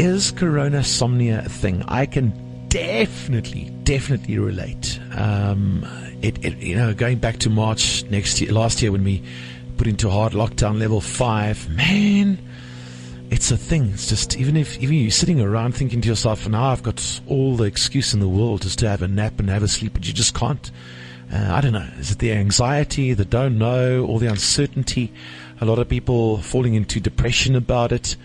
Is coronasomnia a thing? I can definitely relate. Going back to March last year when we put into hard lockdown level 5, man, it's a thing. It's just, even you're sitting around thinking to yourself, now I've got all the excuse in the world just to have a nap and have a sleep, but you just can't. I don't know. Is it the anxiety, the don't know, or the uncertainty? A lot of people falling into depression about it.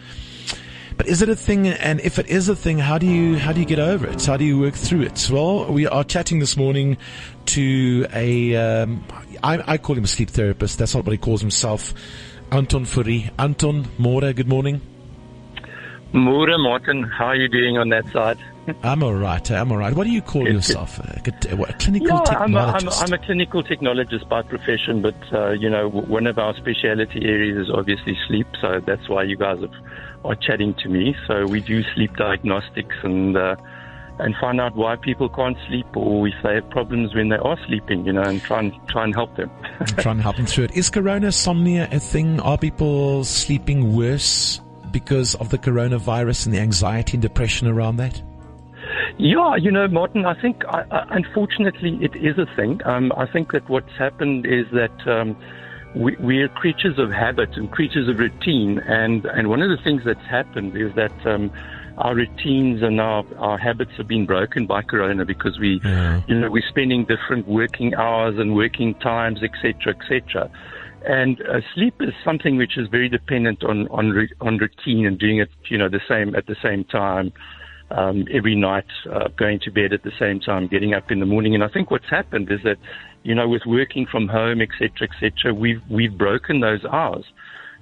But is it a thing? And if it is a thing, how do you get over it? How do you work through it? Well, we are chatting this morning to I call him a sleep therapist. That's not what he calls himself. Anton Fourie. Anton, môre, good morning. Môre, Martin. How are you doing on that side? I'm all right. What do you call yourself? A clinical technologist? I'm a clinical technologist by profession, but, one of our specialty areas is obviously sleep, so that's why you guys are chatting to me. So we do sleep diagnostics and find out why people can't sleep, or if they have problems when they are sleeping, and try and help them. Try and help them through it. Is coronasomnia a thing? Are people sleeping worse because of the coronavirus and the anxiety and depression around that? Yeah, Martin, I think, unfortunately, it is a thing. I think that what's happened is that we are creatures of habit and creatures of routine. And one of the things that's happened is that our routines and our habits have been broken by Corona, because we're spending different working hours and working times, etc. And sleep is something which is very dependent on routine and doing it, at the same time. Every night, going to bed at the same time, getting up in the morning. And I think what's happened is that, with working from home, etc., we've broken those hours.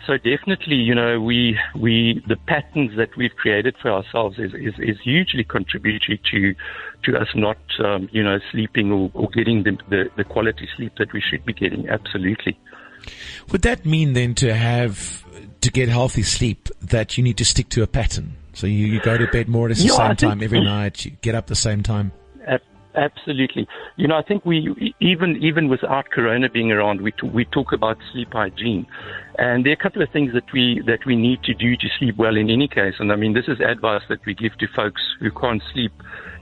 So definitely, the patterns that we've created for ourselves is hugely contributory to us not, sleeping or getting the quality sleep that we should be getting. Absolutely. Would that mean then to get healthy sleep that you need to stick to a pattern? So you go to bed more or less the same time every night, you get up the same time? Absolutely. I think we, even without Corona being around, we talk about sleep hygiene. And there are a couple of things that we need to do to sleep well in any case. And I mean, this is advice that we give to folks who can't sleep,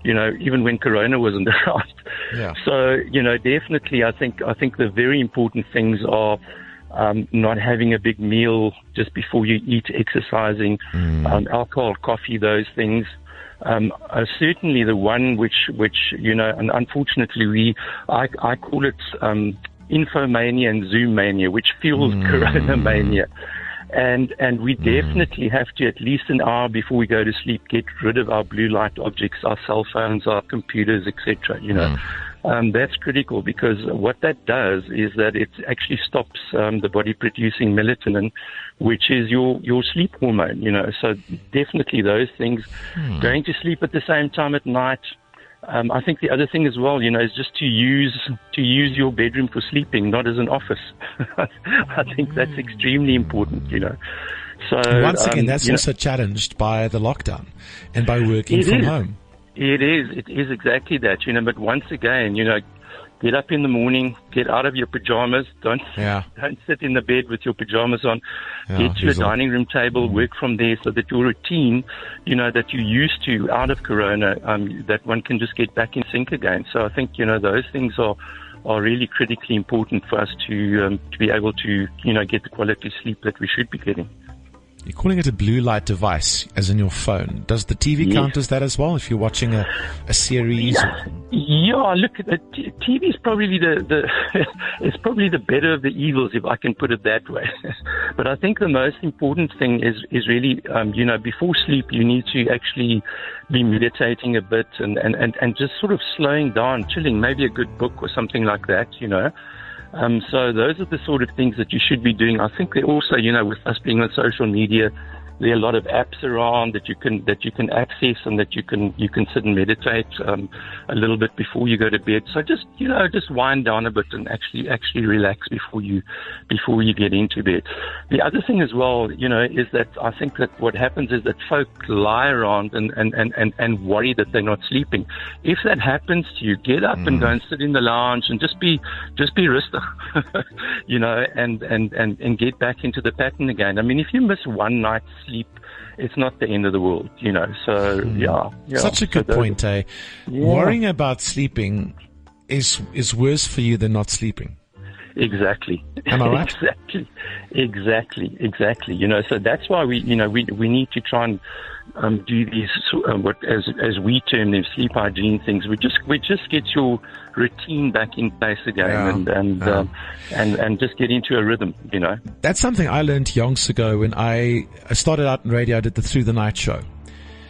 even when Corona wasn't around. Yeah. So, definitely I think the very important things are not having a big meal just before you eat, exercising, alcohol, coffee, those things. Certainly the one which and unfortunately I call it infomania and Zoom mania, which fuels Corona mania. And we definitely have to, at least an hour before we go to sleep, get rid of our blue light objects, our cell phones, our computers, etc. That's critical, because what that does is that it actually stops the body producing melatonin, which is your sleep hormone. So definitely those things. Going to sleep at the same time at night. I think the other thing as well, is just to use your bedroom for sleeping, not as an office. I think that's extremely important. So once again, that's also challenged by the lockdown and by working from home. It is exactly that, but once again, get up in the morning, get out of your pajamas, don't sit in the bed with your pajamas on, get to a dining room table, work from there, so that your routine, that you're used to out of Corona, that one can just get back in sync again. So I think, those things are really critically important for us to be able to, get the quality sleep that we should be getting. You're calling it a blue light device, as in your phone. Does the TV count as that as well, if you're watching a series? Yeah, look, the TV is probably it's probably the better of the evils, if I can put it that way. But I think the most important thing is really, before sleep, you need to actually be meditating a bit and just sort of slowing down, chilling, maybe a good book or something like that, So those are the sort of things that you should be doing. I think that also, with us being on social media, there are a lot of apps around that you can access and that you can sit and meditate a little bit before you go to bed. So just wind down a bit and actually relax before you get into bed. The other thing as well, is that I think that what happens is that folk lie around and worry that they're not sleeping. If that happens to you, get up and go and sit in the lounge and just be rustig, and get back into the pattern again. I mean, if you miss one night's sleep, sleep, it's not the end of the world, So yeah. Such a good point, eh? Yeah. Worrying about sleeping is worse for you than not sleeping. Exactly. Am I right? Exactly. So that's why we need to try and do these what as we term them sleep hygiene things. We just get your routine back in place again, and just get into a rhythm. That's something I learned yonks ago when I started out in radio. I did the Through the Night show.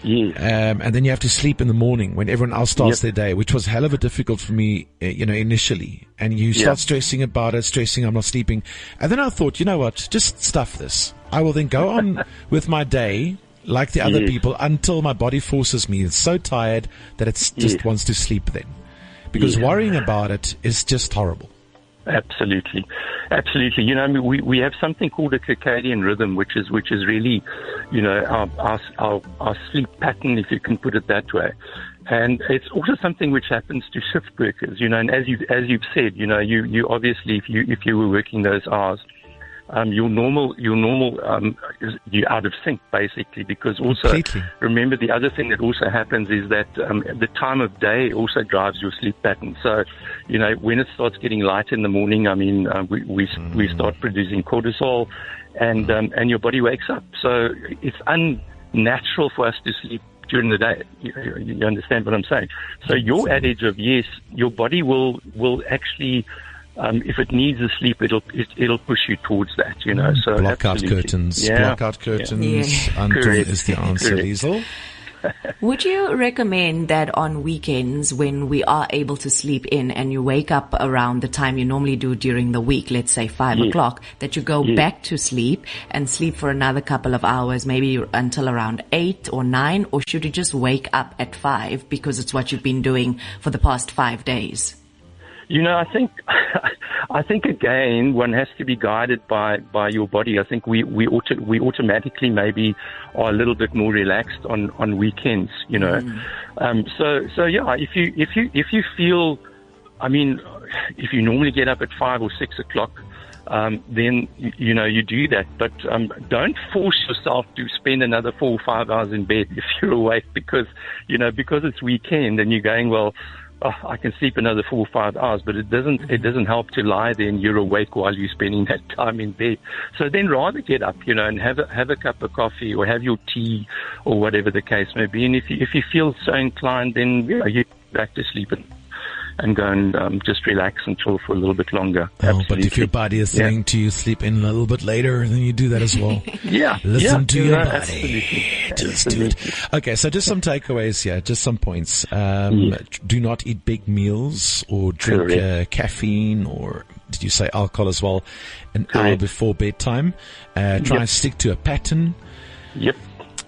Yes. And then you have to sleep in the morning when everyone else starts their day, which was hell of a difficult for me, initially. And you start stressing about it, I'm not sleeping. And then I thought, you know what, just stuff this. I will then go on with my day like the other people until my body forces me. It's so tired that it just wants to sleep then. Because worrying about it is just horrible. Absolutely. We have something called a circadian rhythm, which is really, our sleep pattern, if you can put it that way. And it's also something which happens to shift workers, and as you've said, you obviously, if you were working those hours, your normal you're out of sync basically, because also Completely. Remember the other thing that also happens is that the time of day also drives your sleep pattern. So when it starts getting light in the morning, we start producing cortisol, and your body wakes up. So it's unnatural for us to sleep during the day. You understand what I'm saying? So your adage of yes, your body will actually, if it needs a sleep, it'll push you towards that, So block out absolutely. curtains. Yeah. Block out curtains. Yeah. Anton Correct. is the answer, Correct. Liesl. Would you recommend that on weekends, when we are able to sleep in and you wake up around the time you normally do during the week, let's say 5 o'clock, that you go back to sleep and sleep for another couple of hours, maybe until around 8 or 9, or should you just wake up at 5 because it's what you've been doing for the past 5 days? I think again, one has to be guided by your body. I think we automatically maybe are a little bit more relaxed on weekends, So yeah, if you feel, if you normally get up at 5 or 6 o'clock, then you do that. But don't force yourself to spend another 4 or 5 hours in bed if you're awake, because it's weekend and you're going, well, I can sleep another 4 or 5 hours, but it doesn't help to lie there and you're awake while you're spending that time in bed. So then rather get up, and have a cup of coffee or have your tea or whatever the case may be. And if you feel so inclined, then you back to sleep and go and just relax and chill for a little bit longer. But if your body is saying to you, sleep in a little bit later, then you do that as well. Listen to your body. Absolutely. Just do it. Okay, so just some takeaways here, just some points. Do not eat big meals or drink caffeine, or did you say alcohol as well, an hour before bedtime. Try and stick to a pattern. Yep.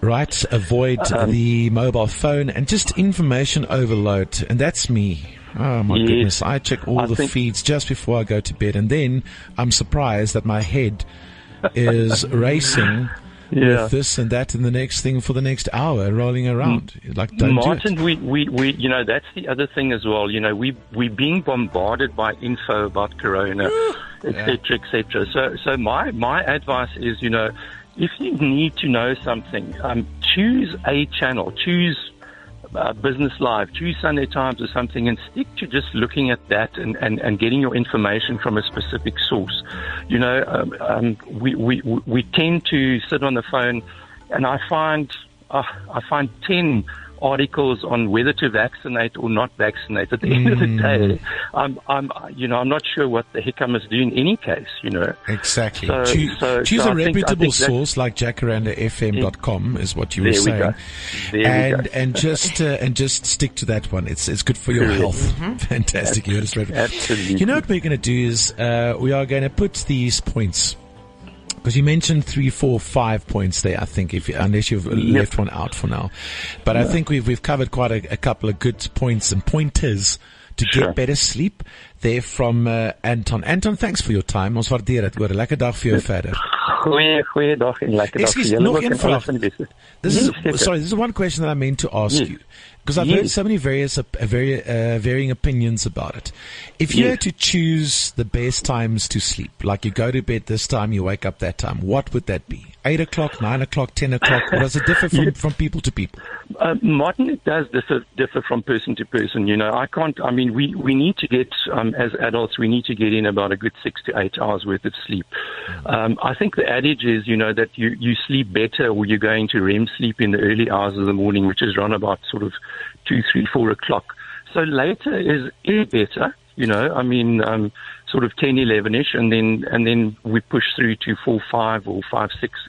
Right, avoid the mobile phone and just information overload. And that's me. Oh my goodness, I check all the feeds just before I go to bed, and then I'm surprised that my head is racing with this and that and the next thing for the next hour rolling around. Like, don't Martin, do it. we that's the other thing as well. We're being bombarded by info about Corona, etc. So my advice is, if you need to know something, choose a channel, choose Business Live, choose Sunday Times or something, and stick to just looking at that and getting your information from a specific source. We tend to sit on the phone, and I find 10 articles on whether to vaccinate or not vaccinate. At the end of the day, I'm not sure what the heck I must do in any case, Exactly. So choose I a think reputable source like jacarandafm.com is what you were saying. And just stick to that one. It's good for your health. Fantastic. You heard us right. Absolutely. You know what we're going to do is we are going to put these points, because you mentioned 3, 4, 5 points there, I think, unless you've left one out for now. But I think we've covered quite a couple of good points and pointers to get better sleep there from Anton. Anton, thanks for your time. Ons waardeer dit. Hoor, 'n lekker dag vir jou verder. Goeie dag en lekker dag vir julle. Nog een vraag. This is one question that I meant to ask you, because I've heard so many varying opinions about it. If you had to choose the best times to sleep, like you go to bed this time, you wake up that time, what would that be? 8 o'clock, 9 o'clock, 10 o'clock? Or does it differ from people to people? Martin, it does differ from person to person. We need to get, as adults, we need to get in about a good 6 to 8 hours worth of sleep. I think the adage is, that you sleep better, or you're going to REM sleep in the early hours of the morning, which is around about sort of 2, 3, 4 o'clock. So later is better, sort of 10, 11-ish, and then we push through to 4, 5 or 5, 6,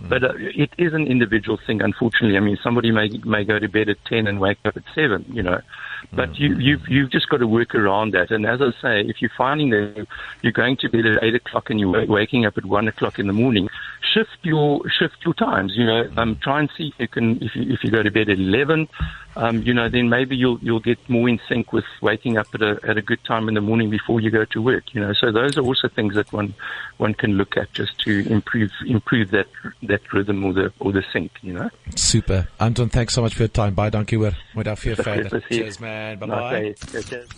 But it is an individual thing, unfortunately. Somebody may go to bed at 10 and wake up at 7, But you've just got to work around that. And as I say, if you're finding that you're going to bed at 8 o'clock and you're waking up at 1 o'clock in the morning, shift your times. Try and see if you go to bed at 11, then maybe you'll get more in sync with waking up at a good time in the morning before you go to work. So those are also things that one can look at just to improve that rhythm or the sync. Super, Anton. Thanks so much for your time. Bye, dankie hoor. Moet daar vir jou verder. Cheers, man. Bye bye. Okay.